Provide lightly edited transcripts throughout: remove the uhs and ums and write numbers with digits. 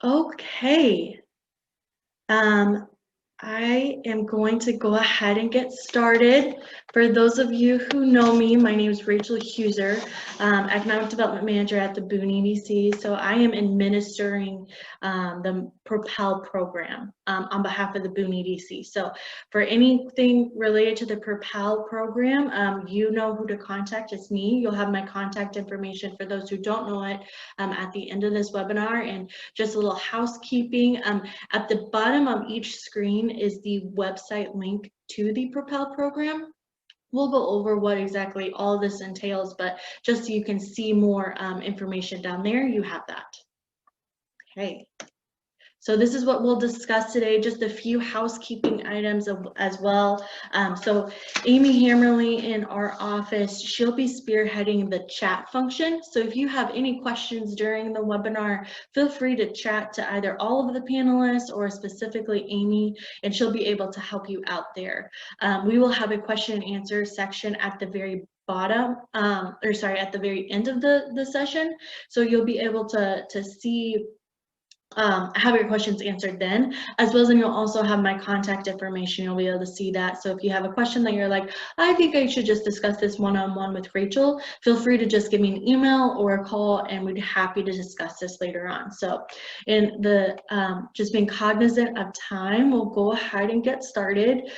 Okay. Um, I am going to go ahead and get started. For those of you who know me, my name is Rachel Huser, Economic Development Manager at the Boone EDC. So I am administering the Propel program on behalf of the Boone EDC. So for anything related to the Propel program, you know who to contact. It's me. You'll have my contact information for those who don't know it at the end of this webinar. And just a little housekeeping. At the bottom of each screen is the website link to the Propel program. We'll go over what exactly all this entails, but just so you can see more information down there, you have that. Okay. So this is what we'll discuss today, just a few housekeeping items as well. So Amy Hammerly in our office, she'll be spearheading the chat function. So if you have any questions during the webinar, feel free to chat to either all of the panelists or specifically Amy, and she'll be able to help you out there. We will have a question and answer section at the very bottom, at the very end of the session. So you'll be able to see have your questions answered then, as well as then you'll also have my contact information. You'll be able to see that. So if you have a question that you're like, I think I should just discuss this one-on-one with Rachel, feel free to just give me an email or a call, and we'd be happy to discuss this later on. So in the just being cognizant of time, we'll go ahead and get started.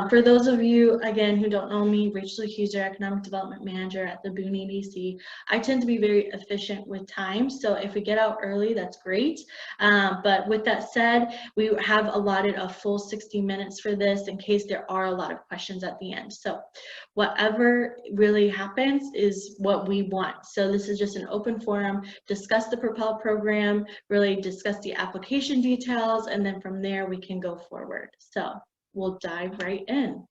For those of you, again, who don't know me, Rachel Huser, Economic Development Manager at the Boone EDC. I tend to be very efficient with time. So if we get out early, that's great. But with that said, we have allotted a full 60 minutes for this in case there are a lot of questions at the end. So whatever really happens is what we want. So this is just an open forum, discuss the Propel program, really discuss the application details, and then from there we can go forward. So we'll dive right in.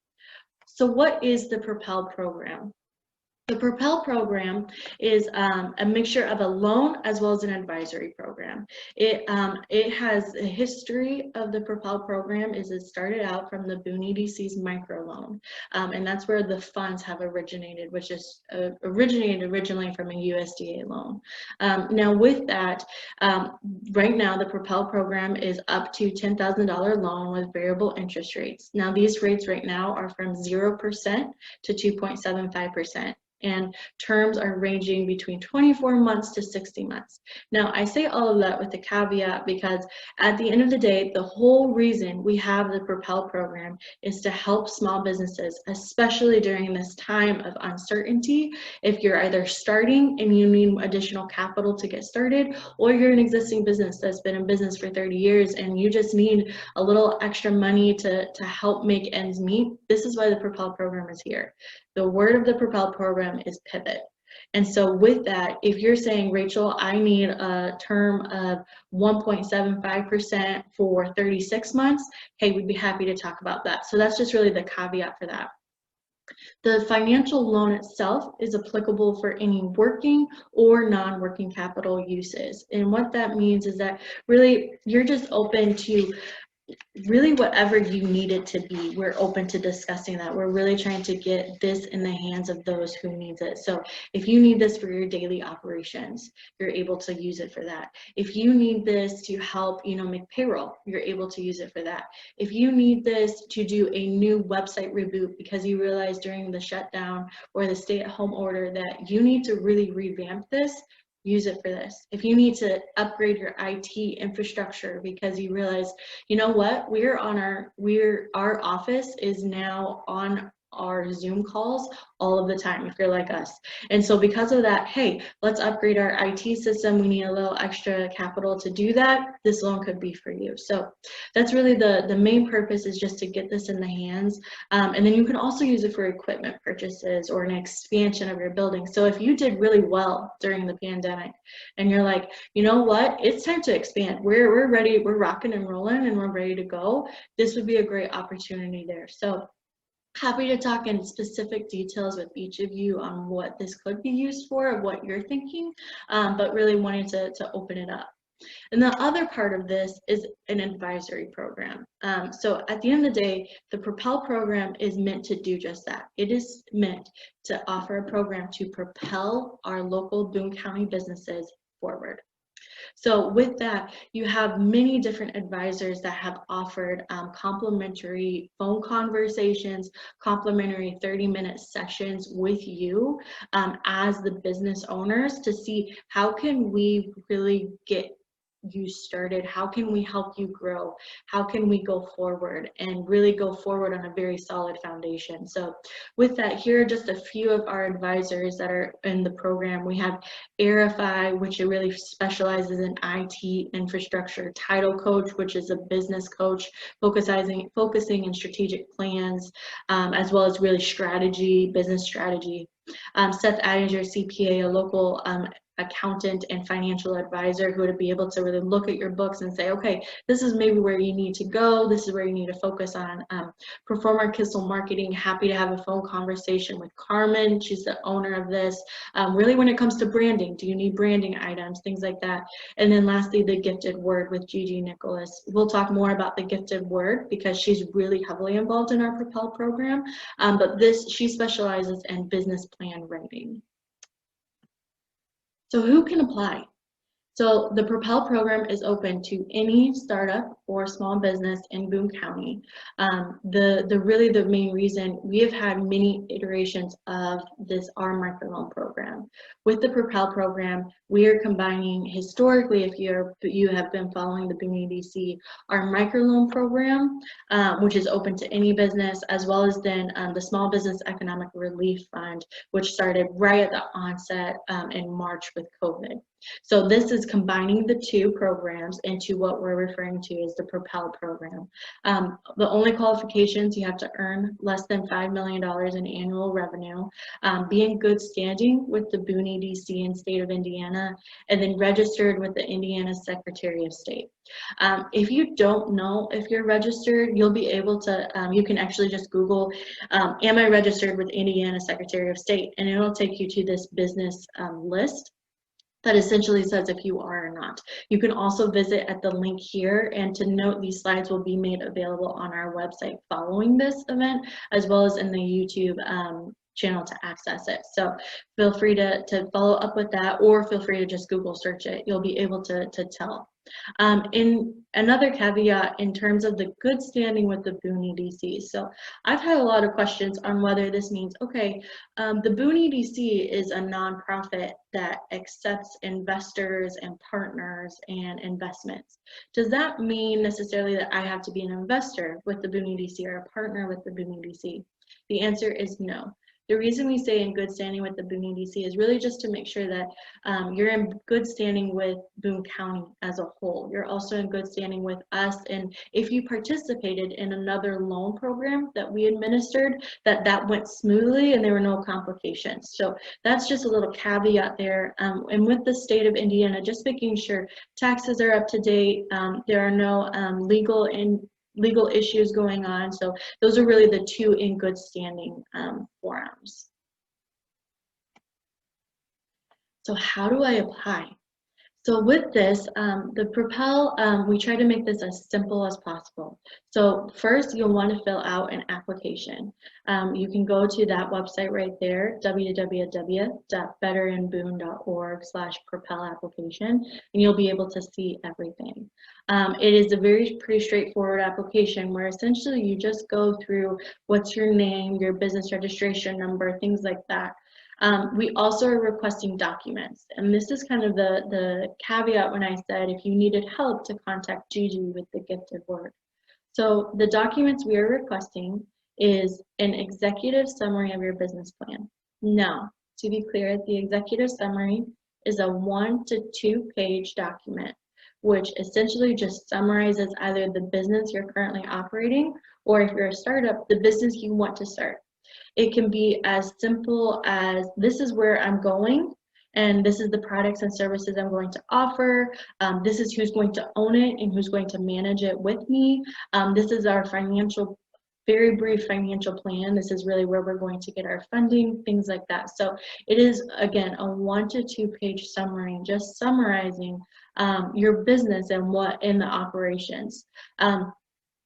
So what is the Propel program? The Propel program is a mixture of a loan as well as an advisory program. It has a history of the Propel program. It started out from the Boone EDC's microloan, and that's where the funds have originated, which is originated originally from a USDA loan. Now with that, right now the Propel program is up to $10,000 loan with variable interest rates. Now these rates right now are from 0% to 2.75%. And terms are ranging between 24 months to 60 months. Now, I say all of that with the caveat because at the end of the day, the whole reason we have the Propel program is to help small businesses, especially during this time of uncertainty. If you're either starting and you need additional capital to get started, or you're an existing business that's been in business for 30 years and you just need a little extra money to help make ends meet, this is why the Propel program is here. The word of the Propel program is pivot. And so with that, if you're saying, Rachel, I need a term of 1.75% for 36 months, hey, we'd be happy to talk about that. So that's just really the caveat for that. The financial loan itself is applicable for any working or non-working capital uses. And what that means is that really you're just open to really whatever you need it to be. We're open to discussing that. We're really trying to get this in the hands of those who needs it. So if you need this for your daily operations, you're able to use it for that. If you need this to help, make payroll, you're able to use it for that. If you need this to do a new website reboot because you realize during the shutdown or the stay-at-home order that you need to really revamp this, use it for this. If you need to upgrade your IT infrastructure because you realize, you know what, our office is now on our Zoom calls all of the time if you're like us. And so because of that, hey, let's upgrade our IT system. We need a little extra capital to do that. This loan could be for you. So that's really the main purpose, is just to get this in the hands. And then you can also use it for equipment purchases or an expansion of your building. So if you did really well during the pandemic and you're like, you know what, it's time to expand. We're ready, we're rocking and rolling and we're ready to go. This would be a great opportunity there. So happy to talk in specific details with each of you on what this could be used for, what you're thinking, but really wanted to open it up. And the other part of this is an advisory program. So at the end of the day, the Propel program is meant to do just that. It is meant to offer a program to propel our local Boone County businesses forward. So with that, you have many different advisors that have offered complimentary phone conversations, complimentary 30-minute sessions with you as the business owners to see how can we really get you started, how can we help you grow, how can we go forward and really go forward on a very solid foundation. So with that, here are just a few of our advisors that are in the program. We have Airify, which really specializes in IT infrastructure, Title Coach, which is a business coach focusing in strategic plans, as well as really strategy, business strategy. Seth Adinger, CPA, a local accountant and financial advisor who would be able to really look at your books and say, okay, this is maybe where you need to go, this is where you need to focus on. Performer Kissel Marketing, happy to have a phone conversation with Carmen, she's the owner of this. Really when it comes to branding, do you need branding items, things like that. And then lastly, the Gifted Word with Gigi Nicholas. We'll talk more about the Gifted Word because she's really heavily involved in our Propel program, but she specializes in business plan writing. So who can apply? So the Propel program is open to any startup or small business in Boone County. Really the main reason, we have had many iterations of our microloan program. With the Propel program, we are combining historically, if you have been following the Boone EDC, our microloan program, which is open to any business, as well as then the Small Business Economic Relief Fund, which started right at the onset in March with COVID. So this is combining the two programs into what we're referring to as the Propel program. The only qualifications, you have to earn less than $5 million in annual revenue, be in good standing with the Boone EDC and state of Indiana, and then registered with the Indiana Secretary of State. If you don't know if you're registered, you'll be able to, you can actually just Google, am I registered with Indiana Secretary of State? And it'll take you to this business list that essentially says if you are or not. You can also visit at the link here, and to note, these slides will be made available on our website following this event, as well as in the YouTube channel to access it. So feel free to follow up with that, or feel free to just Google search it. You'll be able to tell. In another caveat in terms of the good standing with the Boone EDC. So I've had a lot of questions on whether this means, okay, the Boone EDC is a nonprofit that accepts investors and partners and investments. Does that mean necessarily that I have to be an investor with the Boone EDC or a partner with the Boone EDC? The answer is no. The reason we say in good standing with the Boone EDC is really just to make sure that you're in good standing with Boone County as a whole. You're also in good standing with us, and if you participated in another loan program that we administered, that went smoothly and there were no complications. So that's just a little caveat there. And with the state of Indiana, just making sure taxes are up to date, there are no legal issues going on. So those are really the two in good standing forums. So how do I apply? So with this, the Propel, we try to make this as simple as possible. So first, you'll want to fill out an application. You can go to that website right there, www.veteranboone.org/Propel application, and you'll be able to see everything. It is a pretty straightforward application where essentially you just go through what's your name, your business registration number, things like that. We also are requesting documents, and this is kind of the caveat when I said if you needed help to contact Gigi with the Gifted Word. So the documents we are requesting is an executive summary of your business plan. Now, to be clear, the executive summary is a 1 to 2 page document, which essentially just summarizes either the business you're currently operating, or if you're a startup, the business you want to start. It can be as simple as, this is where I'm going, and this is the products and services I'm going to offer. This is who's going to own it and who's going to manage it with me. This is our very brief financial plan. This is really where we're going to get our funding, things like that. So it is, again, a 1 to 2 page summary, just summarizing your business and what in the operations.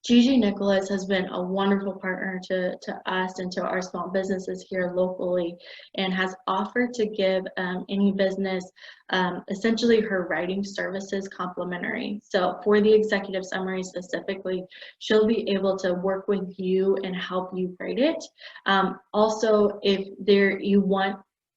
Gigi Nicholas has been a wonderful partner to us and to our small businesses here locally, and has offered to give any business essentially her writing services complimentary. So for the executive summary specifically, she'll be able to work with you and help you write it. Also, if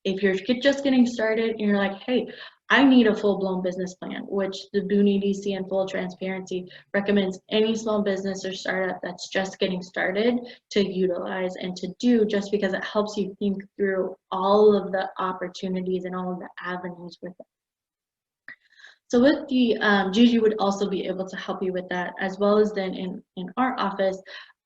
you're just getting started and you're like, hey, I need a full-blown business plan, which the Boone EDC in full transparency recommends any small business or startup that's just getting started to utilize and to do, just because it helps you think through all of the opportunities and all of the avenues with it. So with the, Gigi would also be able to help you with that, as well as then in our office,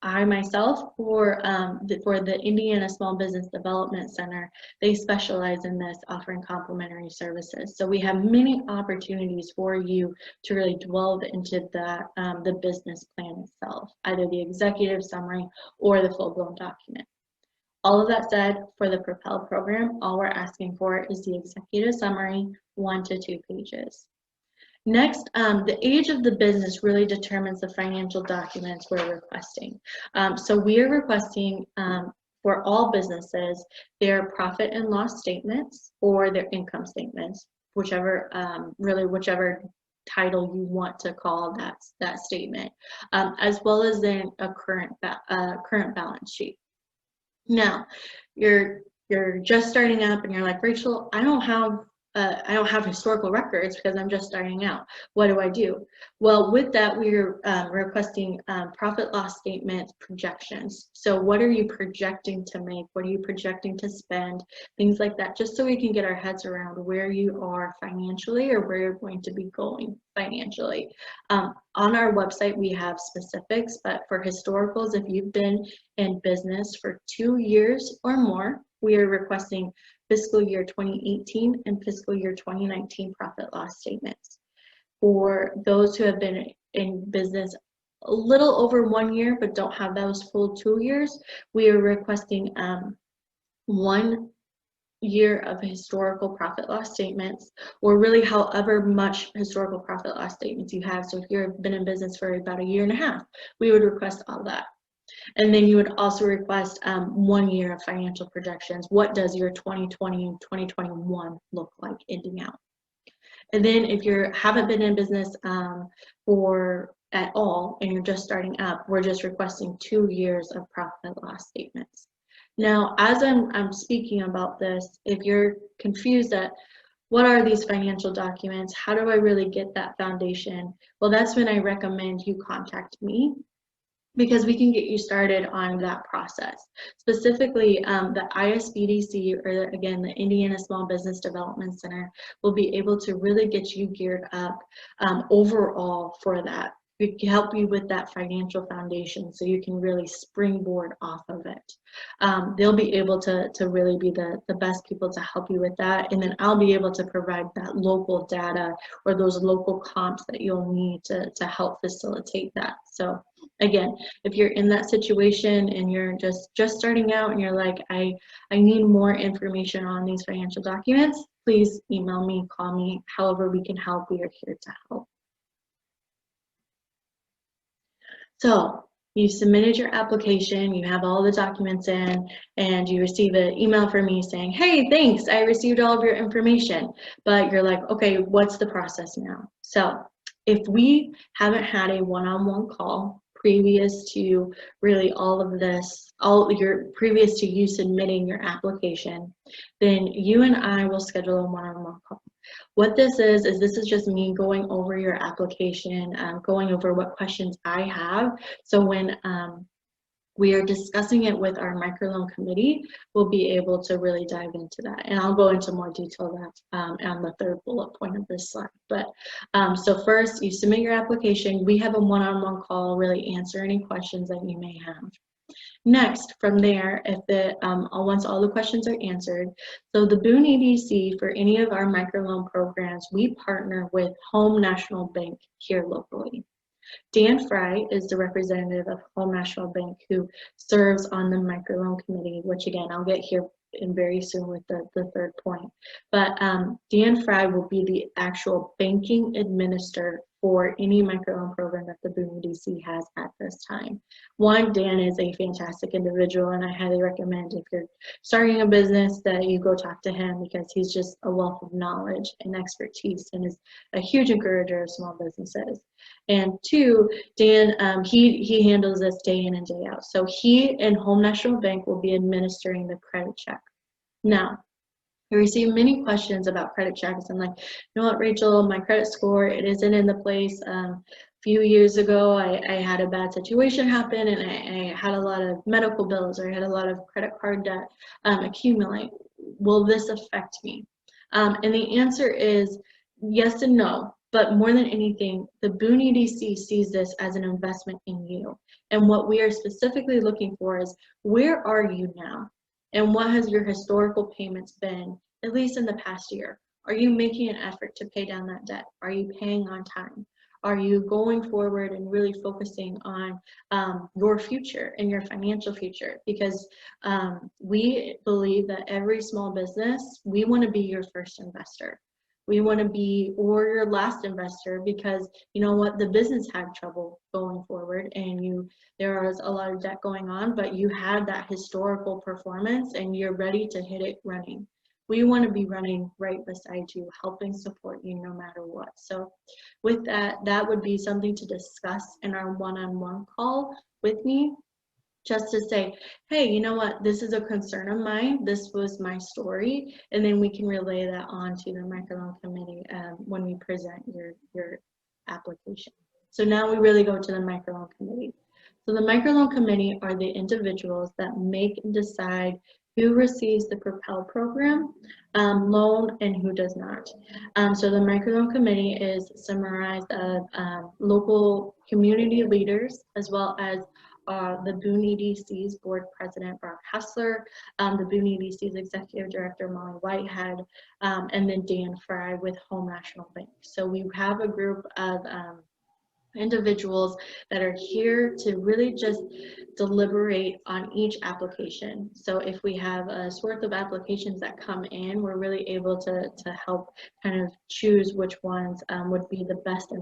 I myself, for the Indiana Small Business Development Center, they specialize in this, offering complimentary services. So we have many opportunities for you to really delve into the business plan itself, either the executive summary or the full-blown document. All of that said, for the Propel program, all we're asking for is the executive summary, 1 to 2 pages. Next, the age of the business really determines the financial documents we're requesting. So we are requesting for all businesses their profit and loss statements or their income statements, whichever title you want to call that statement, as well as then a current balance sheet. Now, you're just starting up and you're like, Rachel, I don't have historical records because I'm just starting out. What do I do? Well, with that, we're requesting profit loss statements, projections. So what are you projecting to make? What are you projecting to spend? Things like that, just so we can get our heads around where you are financially or where you're going to be going financially. On our website, we have specifics, but for historicals, if you've been in business for 2 years or more, we are requesting fiscal year 2018 and fiscal year 2019 profit loss statements. For those who have been in business a little over 1 year but don't have those full 2 years, we are requesting 1 year of historical profit loss statements, or really however much historical profit loss statements you have. So if you've been in business for about 1.5 years, we would request all that. And then you would also request 1 year of financial projections. What does your 2020 and 2021 look like ending out? And then if you haven't been in business at all and you're just starting up, we're just requesting 2 years of profit loss statements. Now, as I'm speaking about this, if you're confused at what are these financial documents, how do I really get that foundation? Well, that's when I recommend you contact me, because we can get you started on that process. Specifically, the ISBDC, or again, the Indiana Small Business Development Center, will be able to really get you geared up overall for that. We can help you with that financial foundation so you can really springboard off of it. They'll be able to really be the best people to help you with that. And then I'll be able to provide that local data or those local comps that you'll need to help facilitate that. So again, if you're in that situation and you're just starting out and you're like, I need more information on these financial documents, please email me, call me, however we can help, we are here to help. So you submitted your application, you have all the documents in, and you receive an email from me saying, hey, thanks, I received all of your information. But you're like, okay, what's the process now? So if we haven't had a one-on-one call previous to really all of this, previous to you submitting your application, then you and I will schedule a one-on-one call. What this is this is just me going over your application, going over what questions I have. So when we are discussing it with our microloan committee, we'll be able to really dive into that. And I'll go into more detail that on the third bullet point of this slide. But so first, you submit your application. We have a one-on-one call, really answer any questions that you may have. Next, from there, once all the questions are answered, so the Boone EDC, for any of our microloan programs, we partner with Home National Bank here locally. Dan Fry is the representative of Home National Bank who serves on the microloan committee, which again, I'll get here in very soon with the third point. But Dan Fry will be the actual banking administrator for any microloan program that the Boone EDC has at this time. One, Dan is a fantastic individual, and I highly recommend if you're starting a business that you go talk to him, because he's just a wealth of knowledge and expertise and is a huge encourager of small businesses. And two, Dan, he handles this day in and day out. So he and Home National Bank will be administering the credit check. Now, I receive many questions about credit checks. I'm like, you know what, Rachel, my credit score, it isn't in the place. A few years ago, I had a bad situation happen, and I had a lot of medical bills, or I had a lot of credit card debt accumulate. Will this affect me? And the answer is yes and no. But more than anything, the Boone EDC sees this as an investment in you. And what we are specifically looking for is, where are you now? And what has your historical payments been, at least in the past year? Are you making an effort to pay down that debt? Are you paying on time? Are you going forward and really focusing on your future and your financial future? Because we believe that every small business, we want to be your first investor. We want to be, or your last investor, because you know what, the business had trouble going forward, and there was a lot of debt going on, but you had that historical performance and you're ready to hit it running. We want to be running right beside you, helping support you no matter what. So with that, that would be something to discuss in our one-on-one call with me, just to say, hey, you know what, this is a concern of mine, this was my story, and then we can relay that on to the microloan committee when we present your application. So now we really go to the microloan committee. So the microloan committee are the individuals that make and decide who receives the Propel program loan and who does not. So the microloan committee is summarized of local community leaders, as well as the Boone EDC's board president, Brock Hessler, the Boone EDC's executive director, Molly Whitehead, and then Dan Fry with Home National Bank. So we have a group of individuals that are here to really just deliberate on each application. So if we have a sort of applications that come in, we're really able to help kind of choose which ones would be the best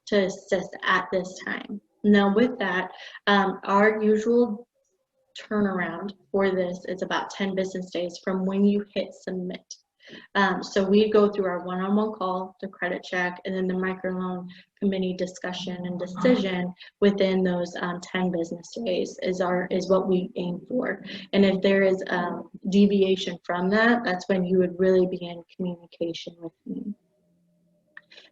to assist at this time. Now with that, our usual turnaround for this is about 10 business days from when you hit submit. So we go through our one-on-one call, the credit check, and then the microloan committee discussion and decision within those 10 business days is what we aim for. And if there is deviation from that, that's when you would really begin communication with me.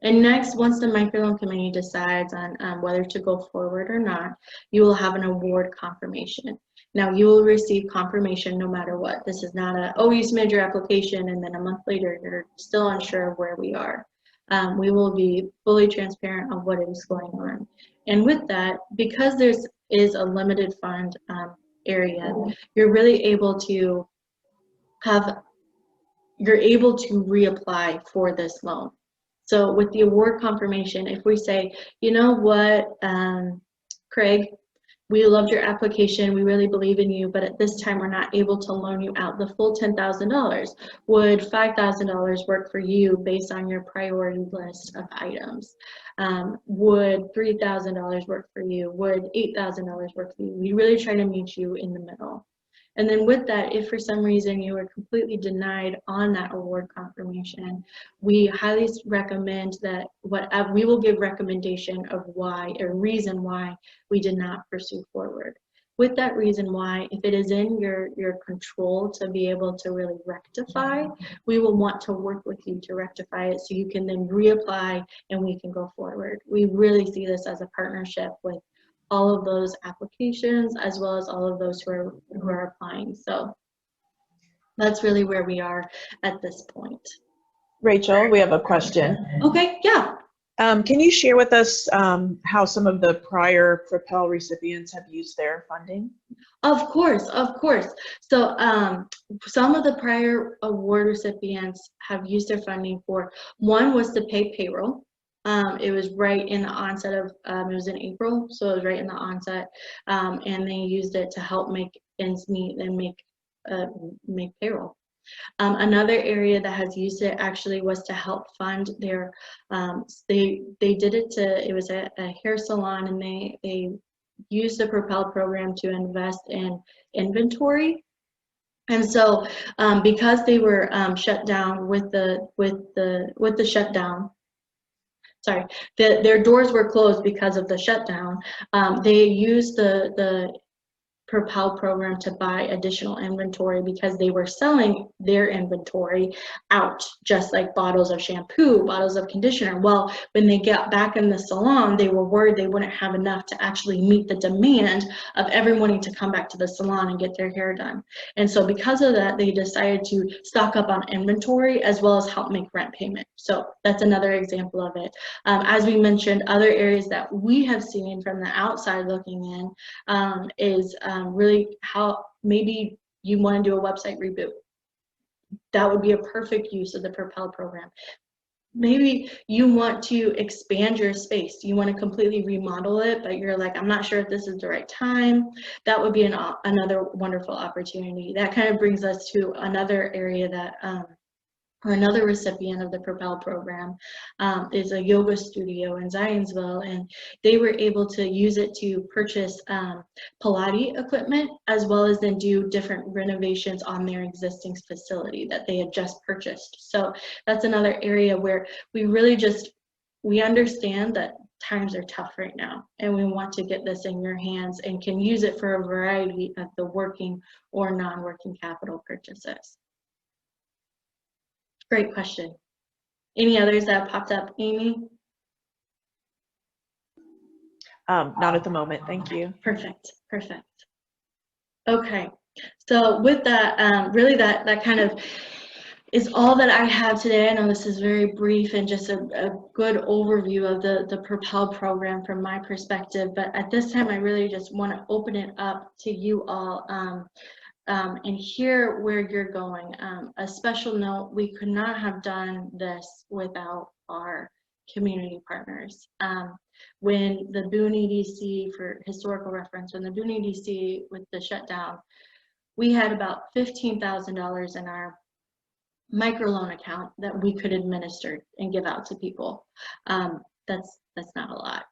And next, once the microloan committee decides on whether to go forward or not, you will have an award confirmation. Now, you will receive confirmation no matter what. This is not you submitted your application and then a month later you're still unsure of where we are. We will be fully transparent on what is going on. And with that, because there is a limited fund area, you're really able to reapply for this loan. So with the award confirmation, if we say, you know what, Craig, we loved your application, we really believe in you, but at this time we're not able to loan you out the full $10,000. Would $5,000 work for you based on your priority list of items? Would $3,000 work for you? Would $8,000 work for you? We really try to meet you in the middle. And then with that, if for some reason you were completely denied on that award confirmation, we highly recommend that we will give recommendation of why, a reason why we did not pursue forward. With that reason why, if it is in your control to be able to really rectify, we will want to work with you to rectify it so you can then reapply and we can go forward. We really see this as a partnership with all of those applications as well as all of those who are applying. So that's really where we are at this point. Rachel, we have a question. Okay, yeah. Can you share with us how some of the prior Propel recipients have used their funding? Of course, of course. So some of the prior award recipients have used their funding for, one was to pay payroll. It was right in the onset of, it was in April, so it was right in the onset, and they used it to help make ends meet and make payroll. Another area that has used it actually was to help fund their, they did it to, it was a hair salon, and they used the Propel program to invest in inventory. And so because they were shut down with the shutdown, sorry, their doors were closed because of the shutdown, they used the Propel program to buy additional inventory because they were selling their inventory out, just like bottles of shampoo, bottles of conditioner. Well, when they got back in the salon, they were worried they wouldn't have enough to actually meet the demand of everyone wanting to come back to the salon and get their hair done. And so because of that, they decided to stock up on inventory as well as help make rent payment. So that's another example of it. As we mentioned, other areas that we have seen from the outside looking in is really how maybe you want to do a website reboot. That would be a perfect use of the Propel program. Maybe you want to expand your space. You want to completely remodel it, but you're like, I'm not sure if this is the right time. That would be another wonderful opportunity. That kind of brings us to another area that or another recipient of the Propel program is a yoga studio in Zionsville, and they were able to use it to purchase Pilates equipment, as well as then do different renovations on their existing facility that they had just purchased. So that's another area where we really we understand that times are tough right now, and we want to get this in your hands and can use it for a variety of the working or non-working capital purchases. Great question. Any others that popped up, Amy? Not at the moment, thank you. Perfect, perfect. Okay, so with that, really that kind of is all that I have today. I know this is very brief and just a good overview of the Propel program from my perspective, but at this time I really just want to open it up to you all. And hear where you're going. A special note, we could not have done this without our community partners. When the Boone EDC, for historical reference, when the Boone EDC with the shutdown, we had about $15,000 in our microloan account that we could administer and give out to people. That's not a lot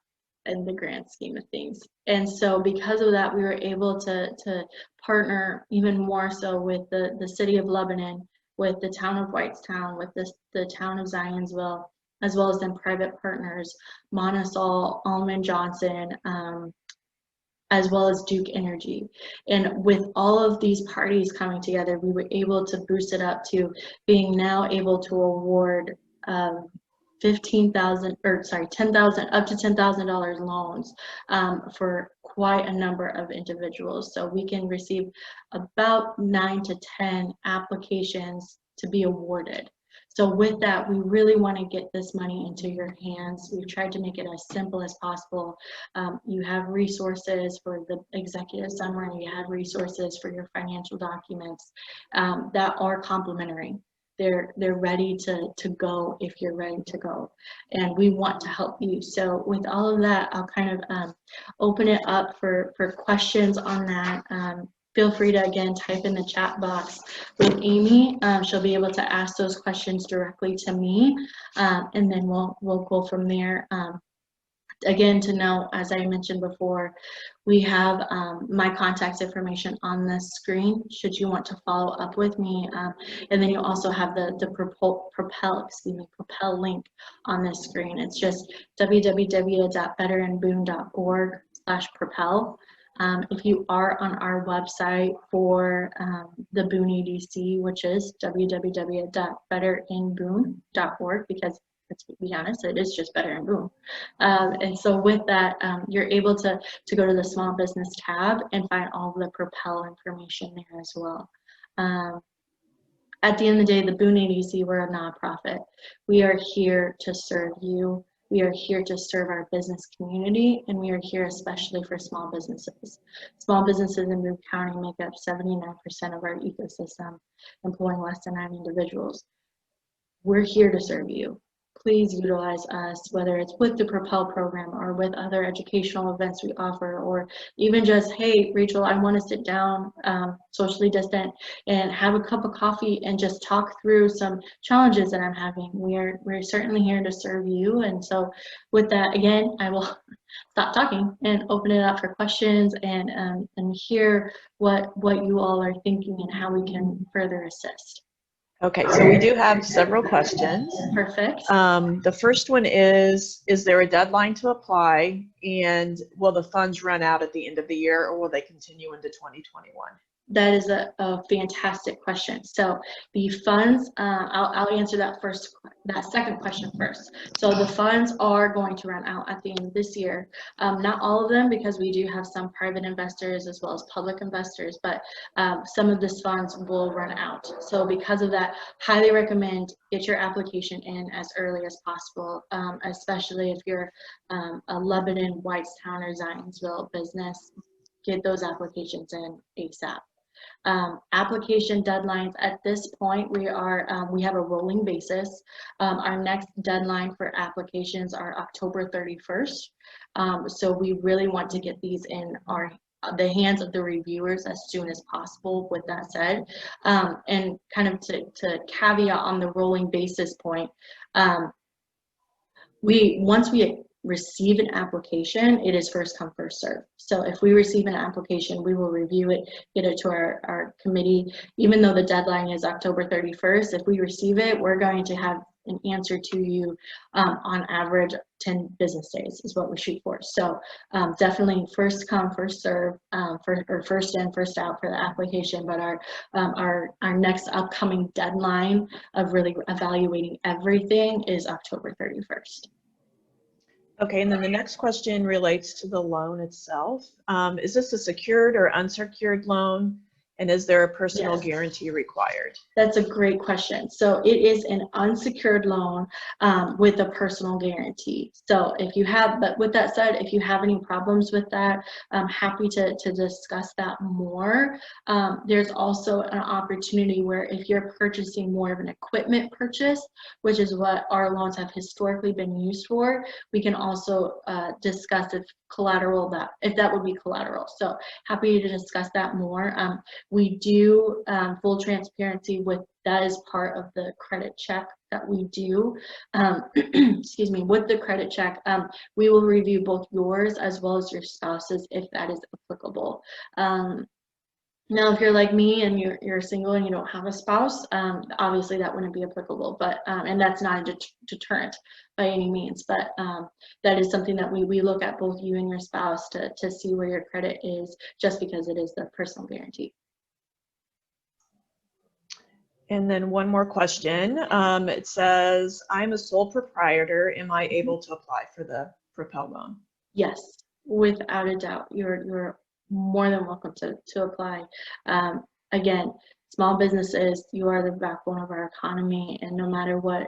in the grand scheme of things. And so because of that, we were able to partner even more so with the city of Lebanon, with the town of Whitestown, with the town of Zionsville, as well as then private partners, Monasol, Allman Johnson, as well as Duke Energy. And with all of these parties coming together, we were able to boost it up to being now able to award $10,000 up to $10,000 loans for quite a number of individuals. So we can receive about 9 to 10 applications to be awarded. So with that, we really want to get this money into your hands. We've tried to make it as simple as possible. You have resources for the executive summary, you have resources for your financial documents that are complimentary. They're ready to go if you're ready to go, and we want to help you. So with all of that, I'll kind of open it up for questions on that. Feel free to again type in the chat box with Amy. She'll be able to ask those questions directly to me, and then we'll go from there. Again, to note, as I mentioned before, we have my contact information on this screen should you want to follow up with me. And then you also have the Propel link on this screen. It's just www.betteranboone.org/propel. If you are on our website for the Boone EDC, which is www.betterinboone.org, because let's be honest, it is just Better in Boone. And so with that, you're able to go to the small business tab and find all the Propel information there as well. At the end of the day, the Boone EDC, we're a nonprofit. We are here to serve you. We are here to serve our business community, and we are here especially for small businesses. Small businesses in Boone County make up 79% of our ecosystem, employing less than 9 individuals. We're here to serve you. please utilize us, whether it's with the Propel program or with other educational events we offer, or even just, hey, Rachel, I want to sit down socially distant and have a cup of coffee and just talk through some challenges that I'm having. We're certainly here to serve you. And so with that, again, I will stop talking and open it up for questions and hear what you all are thinking and how we can further assist. Okay, so we do have several questions. Perfect. The first one is there a deadline to apply, and will the funds run out at the end of the year, or will they continue into 2021? That is a fantastic question. So the funds, I'll answer that second question first. So the funds are going to run out at the end of this year. Not all of them, because we do have some private investors as well as public investors, but some of these funds will run out. So because of that, highly recommend get your application in as early as possible, especially if you're a Lebanon, Whitestown, or Zionsville business. Get those applications in ASAP. Application deadlines at this point, we have a rolling basis. Our next deadline for applications are October 31st. So we really want to get these in the hands of the reviewers as soon as possible. With that said, and kind of to caveat on the rolling basis point, once we receive an application, it is first come, first serve. So if we receive an application, we will review it, get it to our committee. Even though the deadline is October 31st, if we receive it, we're going to have an answer to you on average 10 business days is what we shoot for. So definitely first come, first serve, or first in, first out for the application. But our next upcoming deadline of really evaluating everything is October 31st. Okay, and then the next question relates to the loan itself. Is this a secured or unsecured loan? And is there a personal guarantee required? That's a great question. So it is an unsecured loan with a personal guarantee. So but with that said, if you have any problems with that, I'm happy to discuss that more. There's also an opportunity where if you're purchasing more of an equipment purchase, which is what our loans have historically been used for, we can also discuss if that would be collateral. So happy to discuss that more. We do full transparency with that is part of the credit check that we do. Excuse me, with the credit check, we will review both yours as well as your spouse's if that is applicable. Now, if you're like me and you're single and you don't have a spouse, obviously that wouldn't be applicable, but and that's not a deterrent by any means, but that is something that we look at both you and your spouse to see where your credit is, just because it is the personal guarantee. And then one more question. It says, I'm a sole proprietor. Am I able to apply for the Propel loan? Yes, without a doubt. You're more than welcome to apply. Again, small businesses, you are the backbone of our economy, and no matter what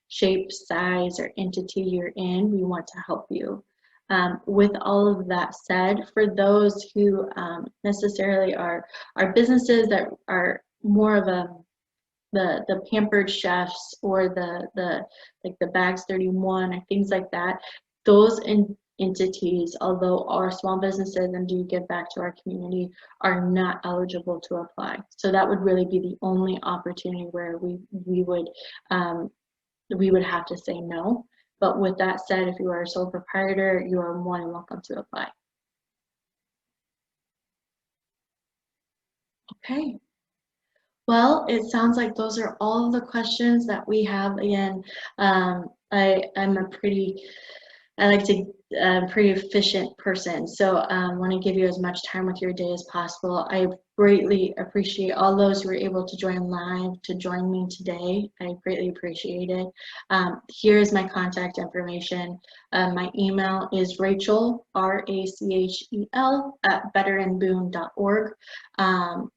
shape, size, or entity you're in, we want to help you. With all of that said, for those who necessarily are businesses that are more of the pampered chefs or the Bags 31 and things like that, those entities, although are small businesses and do give back to our community, are not eligible to apply. So that would really be the only opportunity where we would have to say no. But with that said, if you are a sole proprietor, you are more than welcome to apply. Okay. Well, it sounds like those are all of the questions that we have. Again, I'm a pretty efficient person, so I want to give you as much time with your day as possible. I greatly appreciate all those who were able to join live to join me today. I greatly appreciate it. Here's my contact information. My email is Rachel, R-A-C-H-E-L, @veteranboon.org.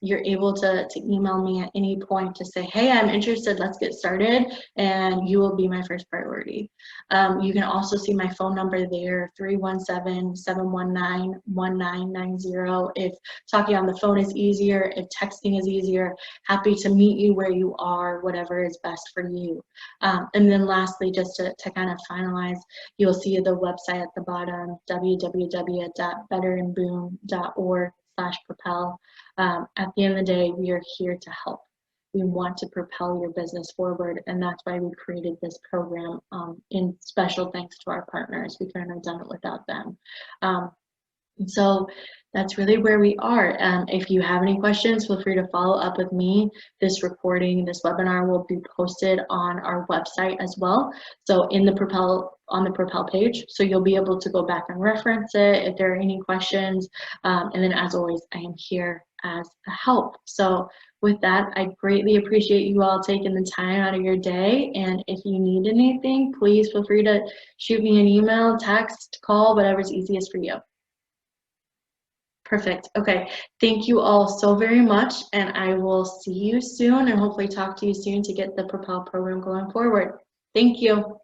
You're able to email me at any point to say, hey, I'm interested, let's get started, and you will be my first priority. You can also see my phone number there. number 317-719-1990. If talking on the phone is easier, if texting is easier, happy to meet you where you are, whatever is best for you. And then lastly, just to kind of finalize, you'll see the website at the bottom, www.betterandboom.org/propel. At the end of the day, we are here to help. We want to propel your business forward, and that's why we created this program. In special thanks to our partners, we couldn't have done it without them. So that's really where we are. If you have any questions, feel free to follow up with me. This recording, this webinar will be posted on our website as well. So on the Propel page, so you'll be able to go back and reference it if there are any questions. And then as always, I am here as a help. So with that, I greatly appreciate you all taking the time out of your day. And if you need anything, please feel free to shoot me an email, text, call, whatever's easiest for you. Perfect. Okay. Thank you all so very much. And I will see you soon and hopefully talk to you soon to get the Propel program going forward. Thank you.